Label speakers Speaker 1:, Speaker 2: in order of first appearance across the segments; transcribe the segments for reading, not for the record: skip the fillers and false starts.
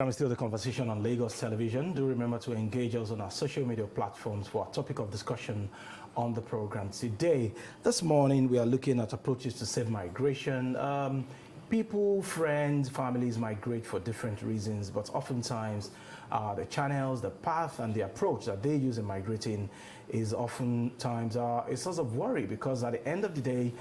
Speaker 1: I'm still the conversation on Lagos television. Do remember to engage us on our social media platforms for our topic of discussion on the program today. This morning, we are looking at approaches to safe migration. People, friends, families migrate for different reasons, but oftentimes the channels, the path, and the approach that they use in migrating is oftentimes a source of worry, because at the end of the day,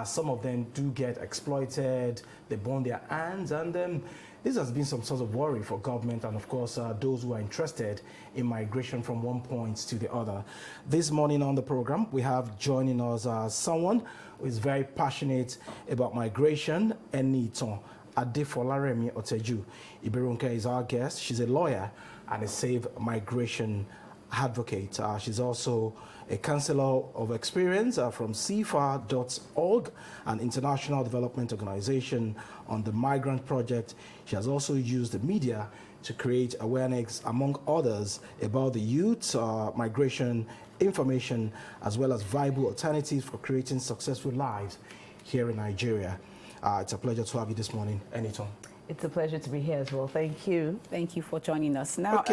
Speaker 1: some of them do get exploited, they burn their hands, and this has been some sort of worry for government and, of course, those who are interested in migration from one point to the other. This morning on the program, we have joining us someone who is very passionate about migration, Enitan Oteju. Ibironke is our guest. She's a lawyer and a safe migration advocate. She's also a counselor of experience from CFA.org, an international development organization on the migrant project. She has also used the media to create awareness, among others, about the youth migration information, as well as viable alternatives for creating successful lives here in Nigeria. It's a pleasure to have you this morning, Enitan.
Speaker 2: It's a pleasure to be here as well. Thank you.
Speaker 3: Thank you for joining us. Now,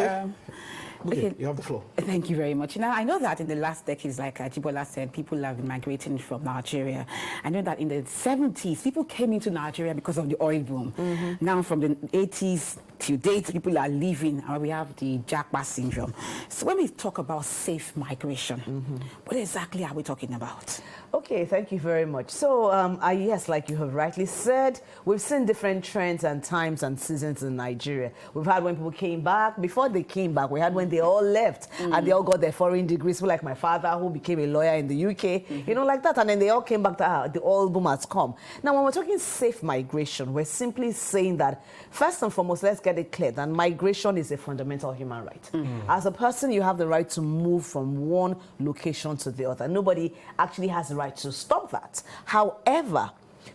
Speaker 1: Okay, you have the floor.
Speaker 3: Thank you very much. Now, I know that in the last decades, like Ajibola said, people have been migrating from Nigeria. I know that in the 70s, people came into Nigeria because of the oil boom. Now, from the 80s to date, people are leaving, and we have the Jackpot syndrome. So when we talk about safe migration, what exactly are we talking about?
Speaker 2: Okay, thank you very much. So, yes, like you have rightly said, we've seen different trends and times and seasons in Nigeria. We've had when people came back. Before they came back, we had when they all left and they all got their foreign degrees, like my father, who became a lawyer in the UK, you know, like that. And then they all came back to the oil boom has come. Now, when we're talking safe migration, we're simply saying that, first and foremost, let's get it clear that migration is a fundamental human right. As a person, you have the right to move from one location to the other. Nobody actually has the right to stop that. However,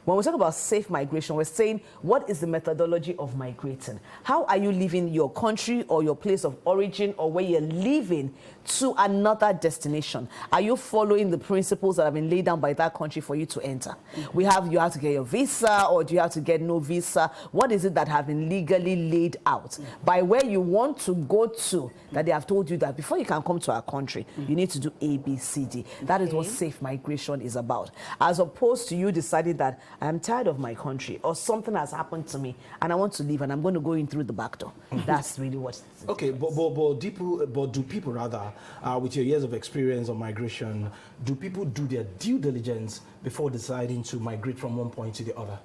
Speaker 2: when we talk about safe migration, we're saying, what is the methodology of migrating? How are you leaving your country or your place of origin or where you're living to another destination? Are you following the principles that have been laid down by that country for you to enter? You have to get your visa, or do you have to get no visa? What is it that have been legally laid out by where you want to go to, that they have told you that before you can come to our country, you need to do A, B, C, D. That is what safe migration is about. As opposed to you deciding that I'm tired of my country, or something has happened to me and I want to leave and I'm going to go in through the back door. That's really what it is.
Speaker 1: Okay, but do people rather, with your years of experience on migration, do people do their due diligence before deciding to migrate from one point to the other?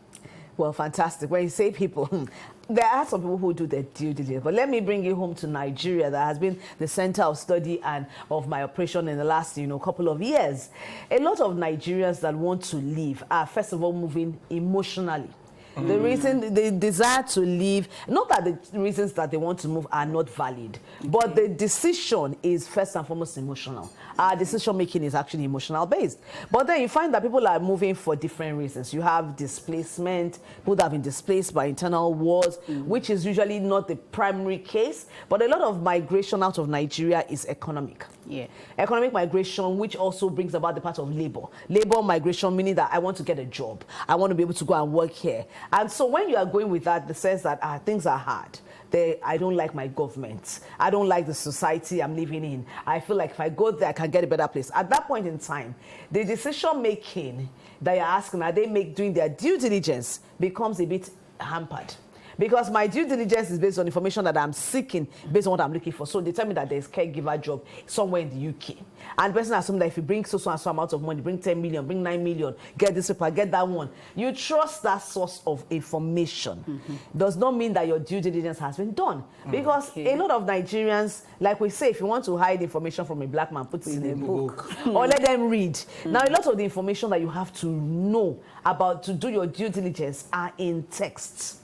Speaker 2: Well, fantastic. When you say people, there are some people who do their due diligence. But let me bring you home to Nigeria. That has been the center of study and of my operation in the last, couple of years. A lot of Nigerians that want to leave are, first of all, moving emotionally. The reason they desire to leave, not that the reasons that they want to move are not valid, but the decision is first and foremost emotional. Our decision making is actually emotional based. But then you find that people are moving for different reasons. You have displacement, people that have been displaced by internal wars, which is usually not the primary case, but a lot of migration out of Nigeria is economic.
Speaker 3: Yeah.
Speaker 2: Economic migration, which also brings about the part of labor. Labor migration, meaning that I want to get a job. I want to be able to go and work here. And so when you are going with that, the sense that things are hard. I don't like my government. I don't like the society I'm living in. I feel like if I go there, I can get a better place. At that point in time, the decision making that you're asking, are they doing their due diligence, becomes a bit hampered. Because my due diligence is based on information that I'm seeking, based on what I'm looking for. So they tell me that there's caregiver job somewhere in the UK. And the person assumes that if you bring so amount of money, bring 10 million, bring 9 million, get this paper, get that one. You trust that source of information. Does not mean that your due diligence has been done. Because a lot of Nigerians, like we say, if you want to hide information from a black man, put it in a book. Or let them read. Now, a lot of the information that you have to know about to do your due diligence are in texts.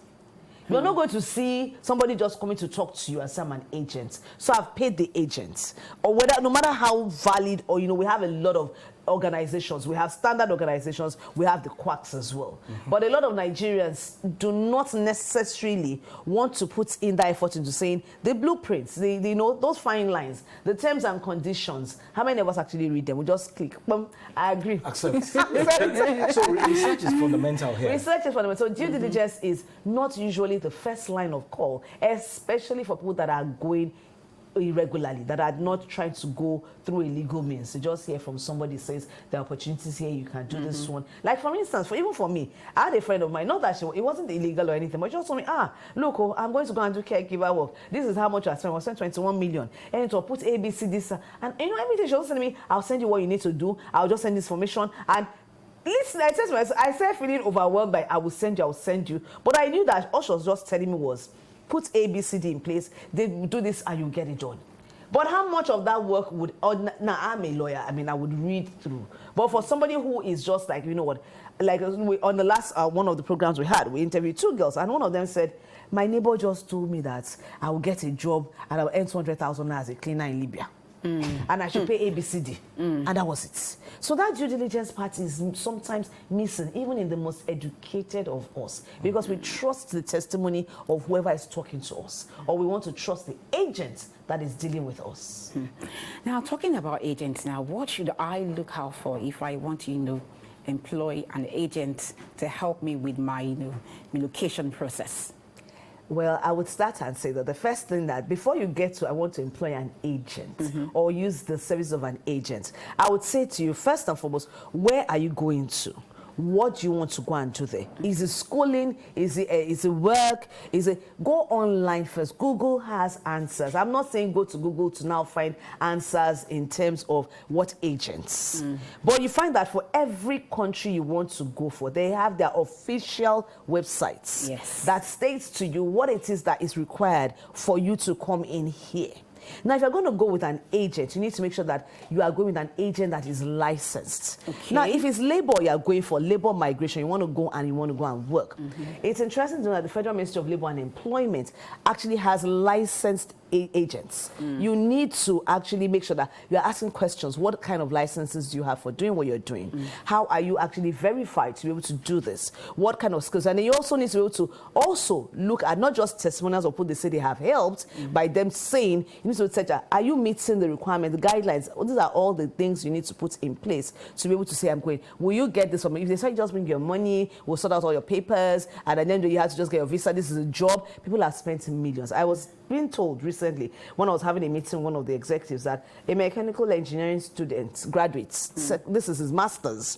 Speaker 2: You're not going to see somebody just coming to talk to you and say I'm an agent. So I've paid the agents. Or whether, no matter how valid, or we have a lot of organizations. We have standard organizations. We have the quacks as well. But a lot of Nigerians do not necessarily want to put in that effort into saying the blueprints, you know, those fine lines, the terms and conditions. How many of us actually read them? We just click. Boom, I agree.
Speaker 1: Accept. So research is fundamental here.
Speaker 2: Research is fundamental. So due diligence is not usually the first line of call, especially for people that are going irregularly, that are not trying to go through illegal means. You just hear from somebody says there are opportunities here, you can do this one. Like for instance, even for me, I had a friend of mine, not that it wasn't illegal or anything, but just told me, look, I'm going to go and do caregiver work. This is how much I spent. I spent 21 million. And to put ABC, this, and you know, everything she was telling me, I'll send you what you need to do. I'll just send this information. And listen, I said feeling overwhelmed by I will send you. But I knew that all she was just telling me was, put ABCD in place, they do this and you get it done. But how much of that work would, I'm a lawyer, I mean, I would read through. But for somebody who is just like, you know what, like on the last one of the programs we had, we interviewed 2 girls, and one of them said, my neighbor just told me that I will get a job and I will earn 200,000 as a cleaner in Libya. And I should pay ABCD. And that was it. So that due diligence part is sometimes missing, even in the most educated of us, because we trust the testimony of whoever is talking to us, or we want to trust the agent that is dealing with us.
Speaker 3: Now, talking about agents now, what should I look out for if I want to, you know, employ an agent to help me with my, you know, relocation process?
Speaker 2: Well, I would start and say that the first thing that before you get to I want to employ an agent or use the service of an agent, I would say to you, first and foremost, where are you going to? What do you want to go and do there? Is it schooling? Is it work? Go online first? Google has answers. I'm not saying go to Google to now find answers in terms of what agents. But you find that for every country you want to go for, they have their official websites that states to you what it is that is required for you to come in here. Now, if you're going to go with an agent, you need to make sure that you are going with an agent that is licensed. Now, if it's labor you are going for, labor migration, you want to go and work. It's interesting to know that the Federal Ministry of Labor and Employment actually has licensed agents. You need to actually make sure that you're asking questions. What kind of licenses do you have for doing what you're doing? How are you actually verified to be able to do this? What kind of skills? And then you also need to be able to also look at not just testimonials of people they say they have helped by them saying, you need to check, are you meeting the requirement, the guidelines? These are all the things you need to put in place to be able to say, I'm going. Will you get this from me? If they say just bring your money, we'll sort out all your papers, and then you have to just get your visa, this is a job. People have spent millions. I was being told recently when I was having a meeting with one of the executives that a mechanical engineering student, graduates, this is his master's,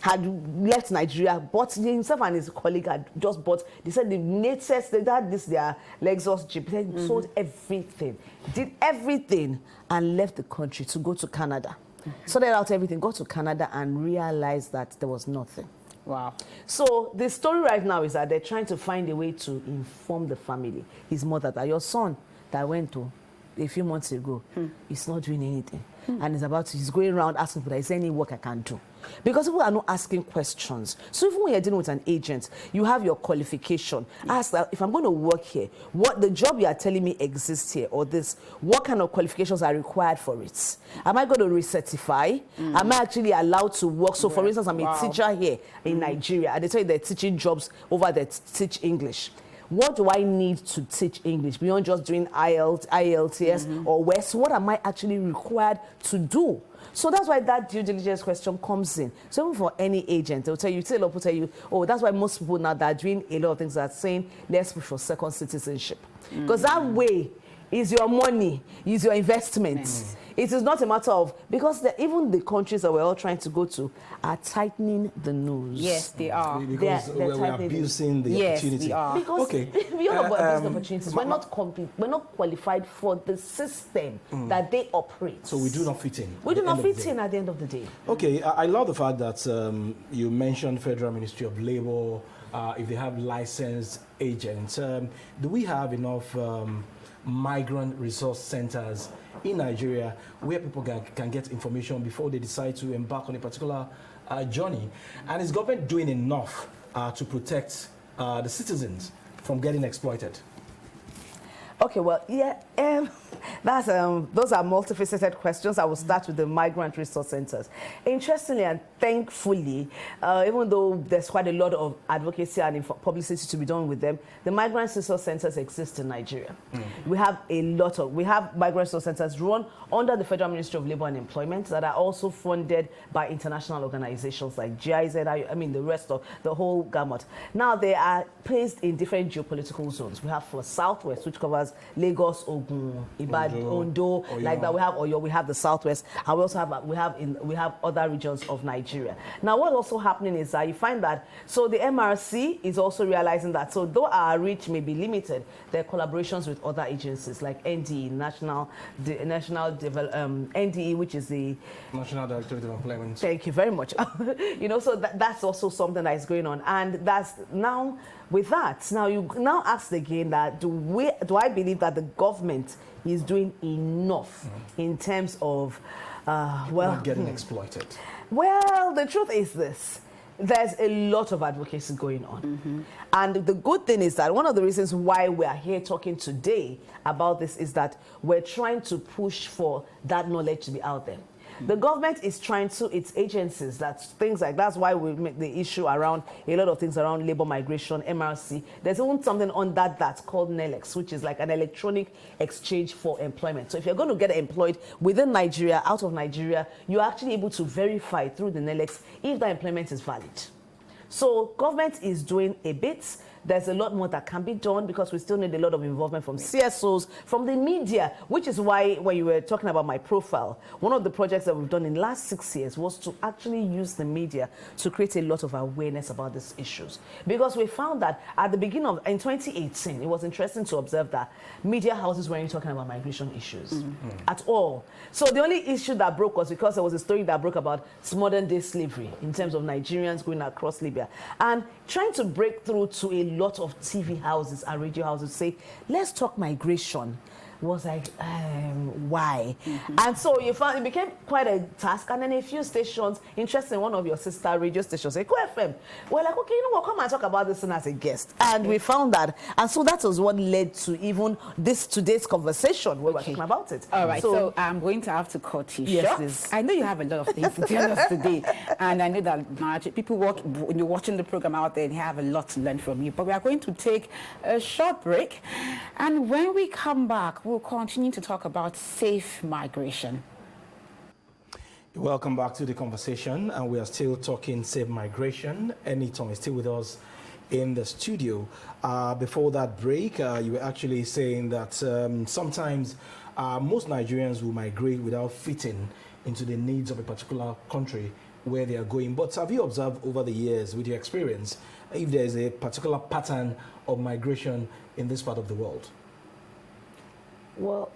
Speaker 2: had left Nigeria, bought himself and his colleague had just bought, they said the latest, they had this, their Lexus Jeep, they sold everything, did everything and left the country to go to Canada. Sorted out everything, got to Canada and realized that there was nothing.
Speaker 3: Wow.
Speaker 2: So the story right now is that they're trying to find a way to inform the family, his mother, that your son that went to a few months ago is not doing anything. And he's going around asking for, is there any work I can do? Because people are not asking questions. So even when you're dealing with an agent, you have your qualification. Ask that if I'm going to work here, what the job you are telling me exists here or this, what kind of qualifications are required for it? Am I going to recertify? Am I actually allowed to work? So for instance, I'm a teacher here in Nigeria, and they tell you they're teaching jobs over there to teach English. What do I need to teach English beyond just doing IELTS or WES? What am I actually required to do? So that's why that due diligence question comes in. So even for any agent, they'll tell you, oh, that's why most people now that are doing a lot of things are saying, let's push for second citizenship. Because that way is your money, is your investment. It is not a matter of, because even the countries that we're all trying to go to are tightening the nose.
Speaker 3: Yes, they are.
Speaker 1: Because we're abusing the opportunity.
Speaker 3: We are.
Speaker 2: Because we all about abusing opportunities. We're not qualified for the system that they operate.
Speaker 1: So we do not fit in.
Speaker 2: We do not fit in at the end of the day.
Speaker 1: Okay, I love the fact that you mentioned Federal Ministry of Labor, if they have licensed agents. Do we have enough migrant resource centers in Nigeria where people can get information before they decide to embark on a particular journey? And is government doing enough to protect the citizens from getting exploited?
Speaker 2: Okay, well, yeah, those are multifaceted questions. I will start with the migrant resource centers. Interestingly and thankfully, even though there's quite a lot of advocacy and publicity to be done with them, the migrant resource centers exist in Nigeria. We have migrant resource centers run under the Federal Ministry of Labor and Employment that are also funded by international organizations like GIZ, I mean the rest of the whole gamut. Now they are placed in different geopolitical zones. We have for Southwest, which covers Lagos, Ogun, Ibadan, Ondo, like that. We have Oyo, we have the Southwest, and we also have we have other regions of Nigeria. Now, what's also happening is that you find that the MRC is also realizing that though our reach may be limited, there are collaborations with other agencies like NDE, NDE, which is the
Speaker 1: National Directorate of Employment.
Speaker 2: Thank you very much. So that's also something that is going on, and that's now. With that, now you ask again that do I believe that the government is doing enough in terms of
Speaker 1: not getting exploited?
Speaker 2: Well, the truth is this. There's a lot of advocacy going on. And the good thing is that one of the reasons why we are here talking today about this is that we're trying to push for that knowledge to be out there. The government is trying to, its agencies, that's why we make the issue around a lot of things around labor migration, MRC. There's even something on that's called NELEX, which is like an electronic exchange for employment. So if you're going to get employed within Nigeria, out of Nigeria, you're actually able to verify through the NELEX if the employment is valid. So government is doing a bit. There's a lot more that can be done because we still need a lot of involvement from CSOs, from the media, which is why when you were talking about my profile, one of the projects that we've done in the last 6 years was to actually use the media to create a lot of awareness about these issues. Because we found that at the beginning of, in 2018, it was interesting to observe that media houses weren't talking about migration issues at all. So the only issue that broke was because there was a story that broke about modern day slavery in terms of Nigerians going across Libya. And trying to break through to a lot of TV houses and radio houses say, let's talk migration, was like, why? And so you found it became quite a task. And then a few stations, interesting, one of your sister radio stations, Echo FM, we're like, okay, you know what, come and talk about this as a guest. And we found that. And so that was what led to even today's conversation where we're talking about it.
Speaker 3: All right, so I'm going to have to cut you short.
Speaker 2: Please.
Speaker 3: I know you have a lot of things to tell us today. And I know that people when you're watching the program out there, they have a lot to learn from you. But we are going to take a short break. And when we come back, we'll continue to talk about safe migration.
Speaker 1: Welcome back to the conversation, and we are still talking safe migration. Enitan is still with us in the studio. Before that break, you were actually saying that sometimes most Nigerians will migrate without fitting into the needs of a particular country where they are going. But have you observed over the years, with your experience, if there is a particular pattern of migration in this part of the world?
Speaker 2: Well,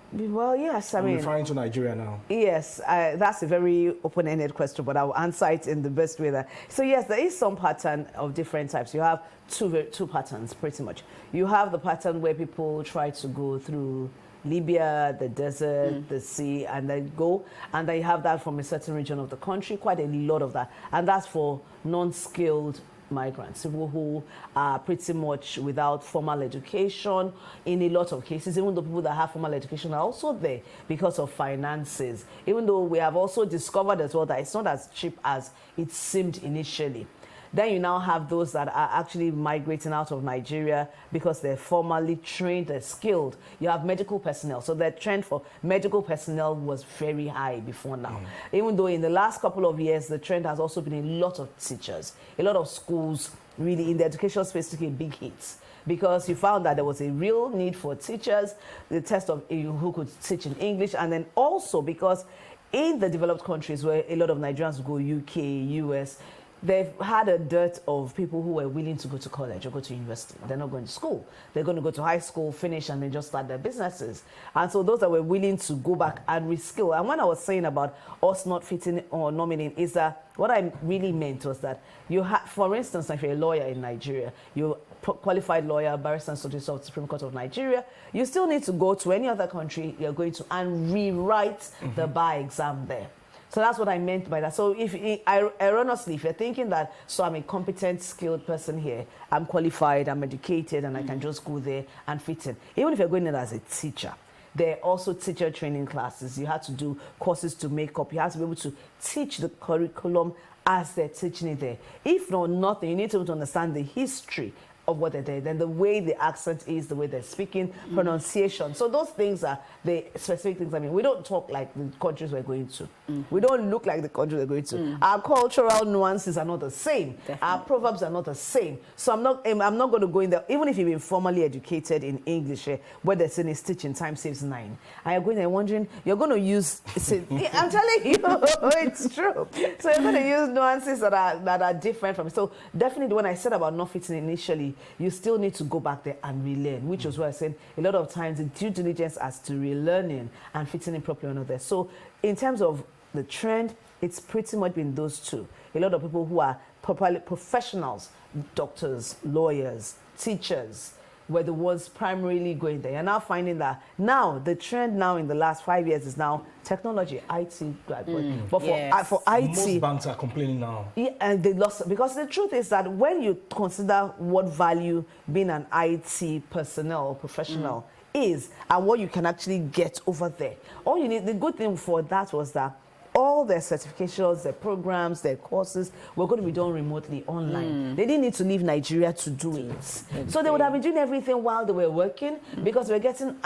Speaker 2: yes.
Speaker 1: I'm referring to Nigeria now.
Speaker 2: Yes, that's a very open-ended question, but I'll answer it in the best way. So yes, there is some pattern of different types. You have two patterns, pretty much. You have the pattern where people try to go through Libya, the desert, the sea, and then go. And then you have that from a certain region of the country, quite a lot of that. And that's for non-skilled migrants, people who are pretty much without formal education in a lot of cases, even though people that have formal education are also there because of finances, even though we have also discovered as well that it's not as cheap as it seemed initially. Then you now have those that are actually migrating out of Nigeria because they're formally trained, they're skilled. You have medical personnel. So the trend for medical personnel was very high before now. Even though in the last couple of years, the trend has also been a lot of teachers, a lot of schools really in the education space took a big hit. Because you found that there was a real need for teachers, the test of who could teach in English, and then also because in the developed countries where a lot of Nigerians go, UK, US, they've had a dearth of people who were willing to go to college or go to university. They're not going to school. They're going to go to high school, finish, and then just start their businesses. And so those that were willing to go back and reskill. And when I was saying about us not fitting or nominating, is that what I really meant was that you have, for instance, if you're a lawyer in Nigeria, you're qualified lawyer, barrister, and Solicitor of the Supreme Court of Nigeria, you still need to go to any other country you're going to and rewrite the bar exam there. So that's what I meant by that. So erroneously, if you're thinking that, so I'm a competent, skilled person here, I'm qualified, I'm educated, and I can just go there and fit in. Even if you're going in as a teacher, there are also teacher training classes. You have to do courses to make up. You have to be able to teach the curriculum as they're teaching it there. If not nothing, you need to understand the history of what they're doing, then the way the accent is, the way they're speaking, pronunciation. So those things are the specific things. I mean, we don't talk like the countries we're going to. We don't look like the countries we're going to. Our cultural nuances are not the same. Definitely. Our proverbs are not the same. So I'm not going to go in there, even if you've been formally educated in English, where they're saying is teaching, time saves 9. And you're going there wondering, you're going to use, I'm telling you, it's true. So you're going to use nuances that are different from it. So definitely when I said about not fitting initially, you still need to go back there and relearn, which is why I said a lot of times the due diligence as to relearning and fitting in properly or not there. So in terms of the trend, it's pretty much been those two. A lot of people who are properly professionals, doctors, lawyers, teachers, were the ones primarily going there. You're now finding that now the trend now in the last 5 years is now technology, IT graduate. But for IT,
Speaker 1: most banks are complaining now.
Speaker 2: Yeah, and they lost, because the truth is that when you consider what value being an IT personnel or professional is and what you can actually get over there, all you need, the good thing for that was that all their certifications, their programs, their courses were going to be done remotely online. They didn't need to leave Nigeria to do it. So they would have been doing everything while they were working because they were getting,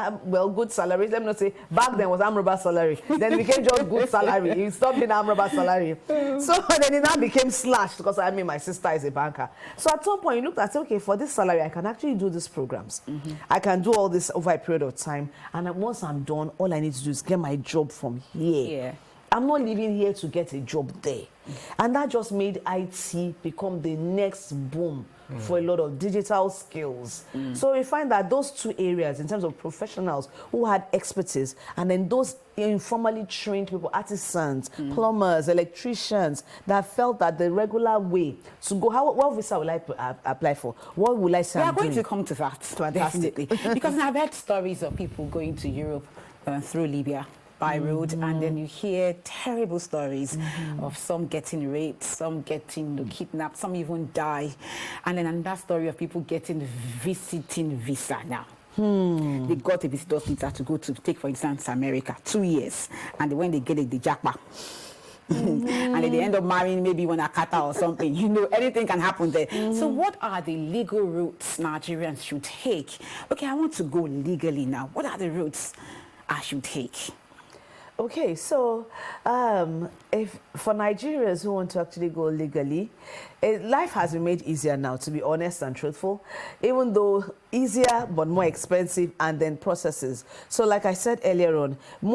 Speaker 2: good salaries. Let me not say, back then was Amraba salary. Then it became just good salary. It stopped being Amraba salary. So then it now became slashed because I mean, my sister is a banker. So at some point you looked at, okay, for this salary, I can actually do these programs. I can do all this over a period of time. And once I'm done, all I need to do is get my job from here.
Speaker 3: Yeah.
Speaker 2: I'm not living here to get a job there. And that just made IT become the next boom for a lot of digital skills. So we find that those two areas, in terms of professionals who had expertise, and then those informally trained people, artisans, plumbers, electricians, that felt that the regular way to go, what visa will I apply for? What will I say?
Speaker 3: We are going to come to that, definitely. Because I've heard stories of people going to Europe through Libya by road, and then you hear terrible stories of some getting raped, some getting kidnapped, some even die, and then another story of people getting visiting visa now. They got a visitor visa to go to take, for instance, America, 2 years, and when they get it, they jackpot. And then they end up marrying maybe one Akata or something. You know, anything can happen there. So what are the legal routes Nigerians should take? Okay, I want to go legally now. What are the routes I should take?
Speaker 2: Okay, so if for Nigerians who want to actually go legally, life has been made easier now, to be honest and truthful, even though easier but more expensive, and then processes. So like I said earlier on, a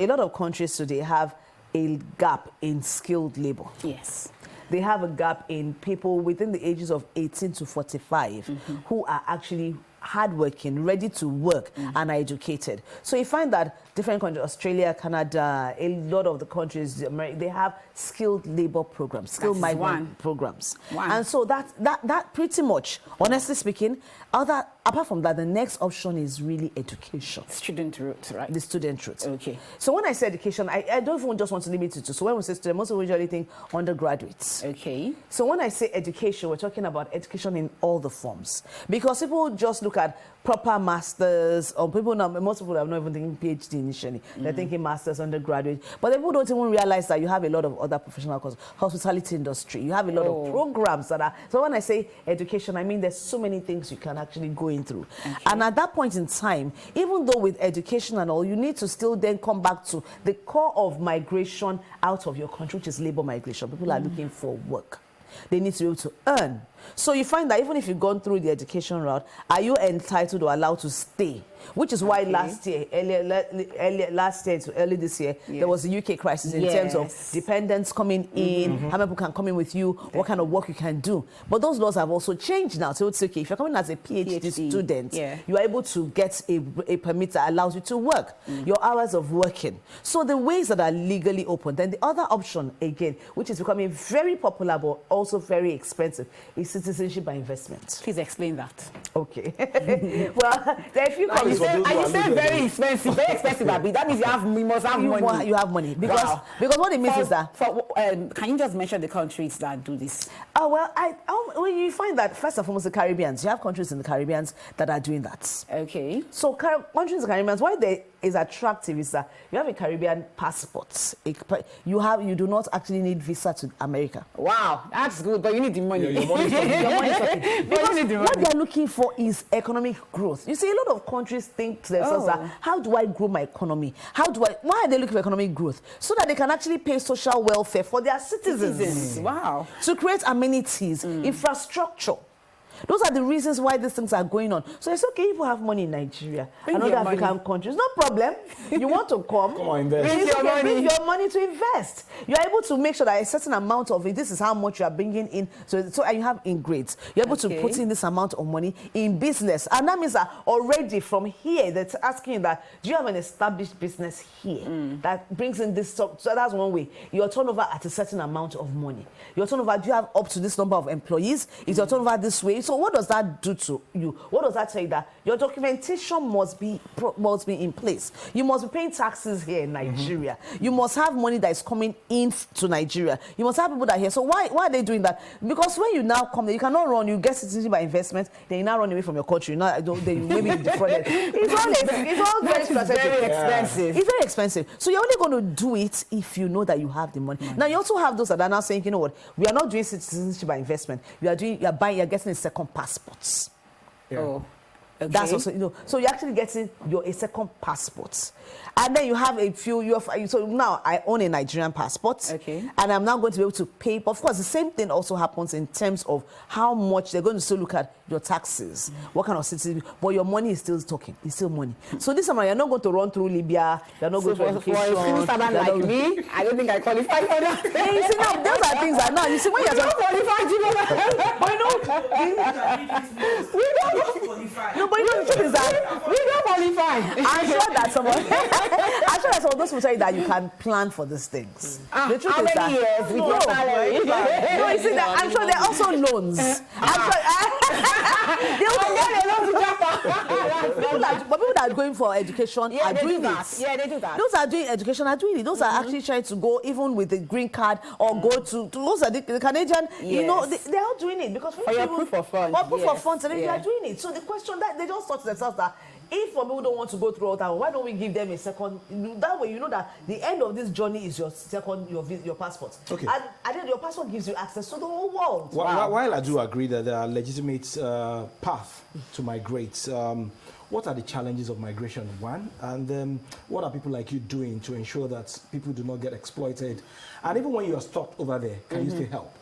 Speaker 2: lot of countries today have a gap in skilled labor.
Speaker 3: Yes.
Speaker 2: They have a gap in people within the ages of 18 to 45 who are actually hardworking, ready to work, and are educated. So you find that different countries, Australia, Canada, a lot of the countries, they have skilled labor programs, skilled migrant programs. And so that pretty much, honestly speaking, apart from that, the next option is really education.
Speaker 3: Student route, right?
Speaker 2: The student route.
Speaker 3: Okay.
Speaker 2: So when I say education, I don't even just want to limit it to, so when we say student, most of usually think undergraduates.
Speaker 3: Okay.
Speaker 2: So when I say education, we're talking about education in all the forms. Because people just look at proper masters, or most people are not even thinking PhD initially. They're thinking masters, undergraduate. But people don't even realize that you have a lot of other professional courses, hospitality industry. You have a lot of programs that are, so when I say education, I mean there's so many things you can actually go in through. Okay. And at that point in time, even though with education and all, you need to still then come back to the core of migration out of your country, which is labor migration. People are looking for work. They need to be able to earn. So you find that even if you've gone through the education route, are you entitled or allowed to stay? Which is why last year, last year to early this year, there was a UK crisis in terms of dependents coming in, how many people can come in with you, what kind of work you can do. But those laws have also changed now. So it's okay, if you're coming as a PhD student, you are able to get a permit that allows you to work, your hours of working. So the ways that are legally open. Then the other option, again, which is becoming very popular but also very expensive, is citizenship by investment?
Speaker 3: Please explain that.
Speaker 2: Okay. Well, there are a few
Speaker 3: And you
Speaker 2: countries.
Speaker 3: say very expensive, Abi. That means you must have money.
Speaker 2: You have money because
Speaker 3: Wow.
Speaker 2: because what it means is that.
Speaker 3: Can you just mention the countries that do this?
Speaker 2: Well, well, you find that first and foremost the Caribbeans. You have countries in the Caribbeans that are doing that.
Speaker 3: Okay.
Speaker 2: So countries in the Caribbean, why they is attractive is that you have a Caribbean passport. You do not actually need visa to America.
Speaker 3: Wow, that's good, but you need the money.
Speaker 1: Yeah, your money's coming.
Speaker 2: Because what they're looking for is economic growth. You see, a lot of countries think to themselves that, how do I grow my economy? Why are they looking for economic growth? So that they can actually pay social welfare for their citizens.
Speaker 3: Wow.
Speaker 2: To create amenities, infrastructure. Those are the reasons why these things are going on. So it's okay if you have money in Nigeria and other African countries. No problem. You want to come
Speaker 1: on, invest.
Speaker 2: Bring your money to invest. You are able to make sure that a certain amount of it, this is how much you are bringing in. So and you have in grades. You're able to put in this amount of money in business. And that means that already from here, that's asking that, do you have an established business here that brings in this? So that's one way. Your turnover at a certain amount of money. Your turnover, do you have up to this number of employees? Is your turnover this way? So what does that do to you? What does that tell you? That your documentation must be in place. You must be paying taxes here in Nigeria. You must have money that is coming in to Nigeria. You must have people that are here. So why are they doing that? Because when you now come there, you cannot run. You get citizenship by investment, then you now run away from your country. You know, then you maybe defrauded. It's all very expensive. It's very expensive. So you're only going to do it if you know that you have the money. Now you also have those that are now saying, you know what, we are not doing citizenship by investment. You're getting a second passports.
Speaker 1: Yeah.
Speaker 3: Oh, okay.
Speaker 2: That's also, so you're actually getting a second passport. And then you have a few, so now I own a Nigerian passport.
Speaker 3: Okay.
Speaker 2: And I'm now going to be able to pay. Of course, the same thing also happens in terms of how much they're going to still look at your taxes, what kind of citizen, but your money is still talking. It's still money. So this time, you're not going to run through Libya. You're not going to education.
Speaker 3: For a civil servant like me, I don't think I qualify for that.
Speaker 2: Hey, you see, now, those are things that now, you see, when you're
Speaker 3: don't qualify,
Speaker 2: but you know, no, but you know, the truth is that
Speaker 3: we don't qualify.
Speaker 2: I'm sure that some of those will tell you that you can plan for these things. The truth is that
Speaker 3: years with your salary?
Speaker 2: No, you see that I'm sure there are also loans. People that are going for education are doing it.
Speaker 3: Yeah, they do that.
Speaker 2: Those are doing education are doing it. Those are actually trying to go even with the green card or go to those are the Canadian.
Speaker 3: Yes.
Speaker 2: You know, they are doing it because
Speaker 3: for your proof of funds.
Speaker 2: For proof of funds, and they are doing it. So the question that they just thought to themselves that, if people don't want to go through all that, why don't we give them a second? That way, you know that the end of this journey is your second, your passport.
Speaker 1: Okay.
Speaker 2: And then your passport gives you access to the whole world.
Speaker 1: While I do agree that there are legitimate paths to migrate, what are the challenges of migration, one? And what are people like you doing to ensure that people do not get exploited? And even when you are stopped over there, can you still help?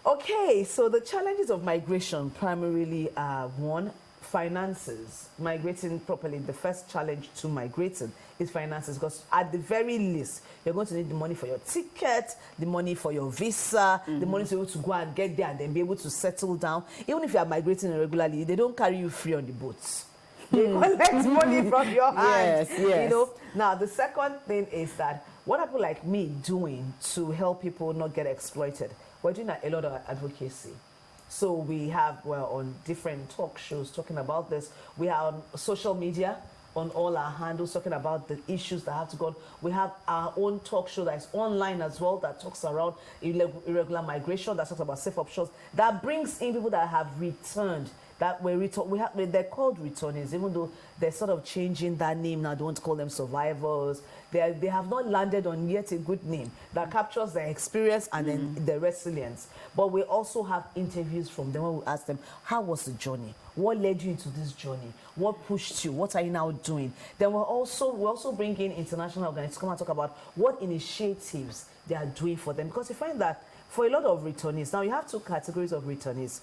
Speaker 2: Okay, so the challenges of migration primarily are, one, finances. Migrating properly, the first challenge to migrating is finances, because at the very least, you're going to need the money for your ticket, the money for your visa, the money to be able to go and get there and then be able to settle down. Even if you are migrating irregularly, they don't carry you free on the boats. They collect money from your hands.
Speaker 3: Yes.
Speaker 2: You know. Now, the second thing is that what are people like me doing to help people not get exploited? We're doing a lot of advocacy. So we have, on different talk shows talking about this. We are on social media, on all our handles, talking about the issues that have to go on. We have our own talk show that is online as well, that talks around irregular migration, that talks about safe options, that brings in people that have returned. That they're called returnees, even though they're sort of changing that name now. They want to call them survivors. They have not landed on yet a good name that captures their experience and then their resilience. But we also have interviews from them where we ask them, how was the journey? What led you into this journey? What pushed you? What are you now doing? Then we also bring in international organizations to come and talk about what initiatives they are doing for them, because you find that for a lot of returnees, now you have two categories of returnees,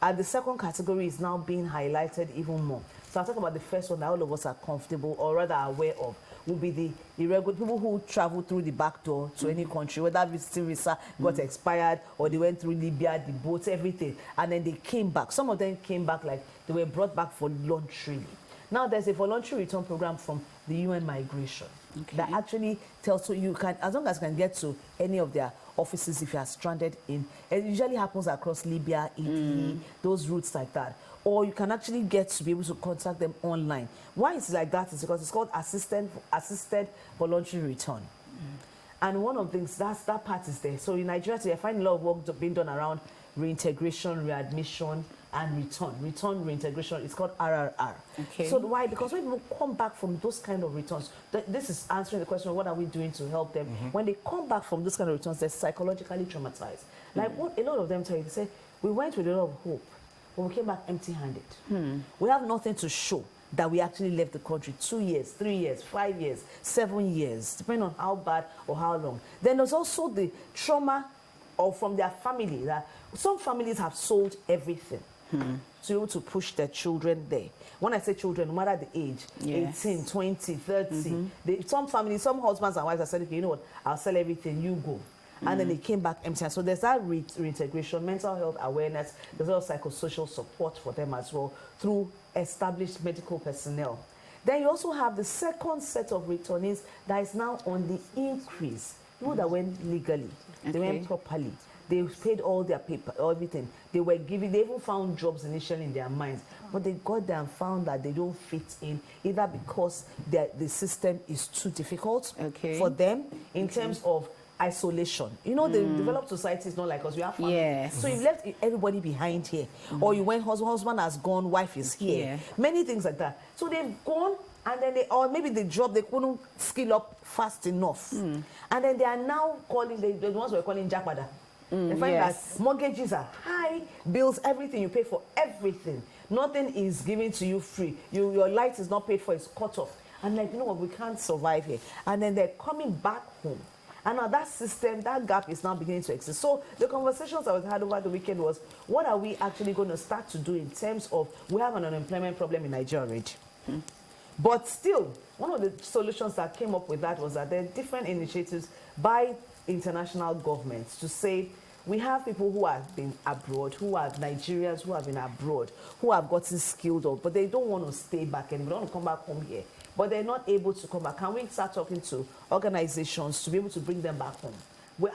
Speaker 2: and the second category is now being highlighted even more. So I'll talk about the first one that all of us are comfortable or rather aware of, will be the irregular people who travel through the back door to any country, whether visiting visa got expired or they went through Libya, the boats, everything, and then they came back. Some of them came back like they were brought back voluntarily. Now there's a voluntary return program from the UN Migration that actually tells you can, as long as you can get to any of their offices if you are stranded in, it usually happens across Libya, Italy, those routes like that. Or you can actually get to be able to contact them online. Why it's like that is because it's called assisted voluntary return. And one of the things, that part is there. So in Nigeria today, I find a lot of work being done around reintegration, readmission, and return reintegration. It's called RRR. So why? Because when people come back from those kind of returns, this is answering the question, what are we doing to help them? When they come back from those kind of returns, they're psychologically traumatized. Like what a lot of them tell you, they say, we went with a lot of hope, but we came back empty-handed. We have nothing to show that we actually left the country 2 years, 3 years, 5 years, 7 years, depending on how bad or how long. Then there's also the trauma from their family. That some families have sold everything to be able to push their children there. When I say children, no matter the age, 18, 20, 30, some families, some husbands and wives have said, okay, you know what, I'll sell everything, you go. And then they came back empty. So there's that reintegration, mental health awareness, there's also psychosocial support for them as well through established medical personnel. Then you also have the second set of returnees that is now on the increase. People that went legally, they went properly, they paid all their paper, everything. They were given, they even found jobs initially in their minds, but they got there and found that they don't fit in, either because the system is too difficult for them in terms of isolation. You know, the developed society is not like us. We have family. So you've left everybody behind here. Or you went, husband has gone, wife is here. Many things like that. So they've gone, and then or maybe the job, they couldn't skill up fast enough. And then they are now calling, the ones we're calling Japada. They find that mortgages are high, bills, everything, you pay for everything. Nothing is given to you free. Your light is not paid for, it's cut off. And like, you know what, we can't survive here. And then they're coming back home. And now that system, that gap is now beginning to exist. So the conversations I had over the weekend was, what are we actually going to start to do in terms of, we have an unemployment problem in Nigeria already. But still, one of the solutions that came up with that was that there are different initiatives by international governments to say, we have people who have been abroad, who are Nigerians who have been abroad, who have gotten skilled up, but they don't want to stay back and they don't want to come back home here. But they're not able to come back. Can we start talking to organizations to be able to bring them back home?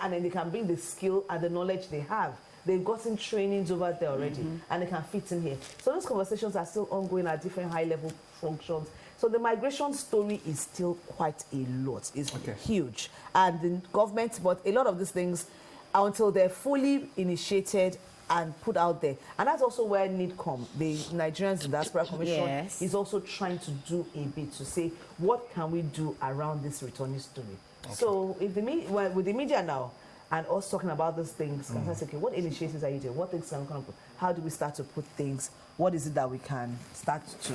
Speaker 2: And then they can bring the skill and the knowledge they have. They've gotten trainings over there already, and they can fit in here. So those conversations are still ongoing at different high-level functions. So the migration story is still quite a lot. It's huge. And the government, but a lot of these things, until they're fully initiated and put out there. And that's also where NIDCOM, the Nigerians Diaspora Commission, is also trying to do a bit to say, what can we do around this returning story? So if with the media now, and us talking about these things, I say, okay, what initiatives are you doing? What things can we come up with? How do we start to put things? What is it that we can start to,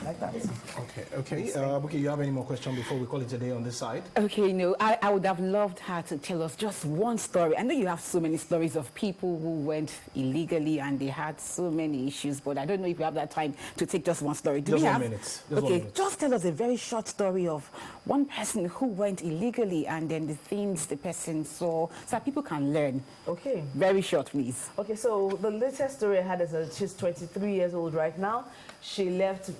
Speaker 2: like that?
Speaker 1: Okay. Okay, you have any more questions before we call it a day on this side?
Speaker 3: Okay, no, I would have loved her to tell us just one story. I know you have so many stories of people who went illegally and they had so many issues, but I don't know if you have that time to take just one story.
Speaker 1: Just 1 minute.
Speaker 3: Just tell us a very short story of one person who went illegally and then the things the person saw, so that people can learn.
Speaker 2: Okay.
Speaker 3: Very short, please.
Speaker 2: Okay, so the latest story I had is she's 23 years old right now. She left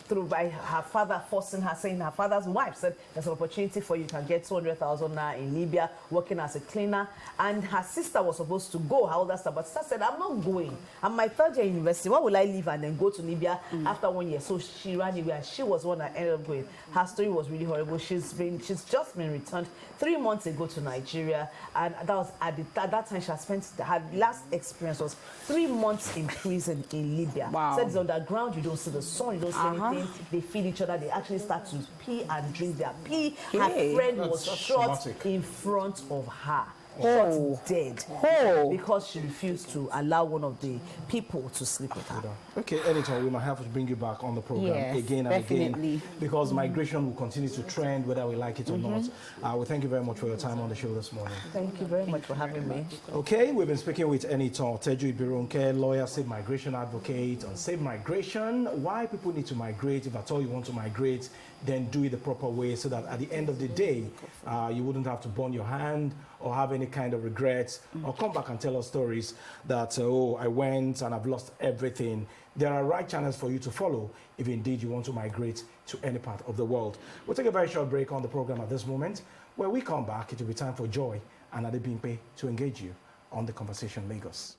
Speaker 2: through by her father forcing her, saying her father's wife said there's an opportunity for you can get 200,000 naira in Libya working as a cleaner. And her sister was supposed to go, her older sister, but sister said, I'm not going. I'm my third year in university. Why will I leave and then go to Libya after 1 year? So she ran away and she was the one that ended up going. Her story was really horrible. She's just been returned 3 months ago to Nigeria, and that was at that time she had spent, her last experience was 3 months in prison in Libya.
Speaker 3: Wow.
Speaker 2: Said it's underground, you don't see the sun, you don't see anything. They feed each other, they actually start to pee and drink their pee. Her friend was shot in front of her. Shot dead because she refused to allow one of the people to sleep with her.
Speaker 1: Okay, Enitan, we might have to bring you back on the program again and again, because migration will continue to trend whether we like it or not. We thank you very much for your time on the show this morning.
Speaker 2: Thank you very much for having me.
Speaker 1: Okay, we've been speaking with Enitan Oteju, Ibironke, lawyer, safe migration advocate on safe migration. Why people need to migrate. If at all you want to migrate, then do it the proper way so that at the end of the day, you wouldn't have to burn your hand or have any kind of regrets, or come back and tell us stories that, oh, I went and I've lost everything, there are right channels for you to follow if indeed you want to migrate to any part of the world. We'll take a very short break on the program at this moment. When we come back, it will be time for Joy and Adebimpe to engage you on the Conversation Lagos.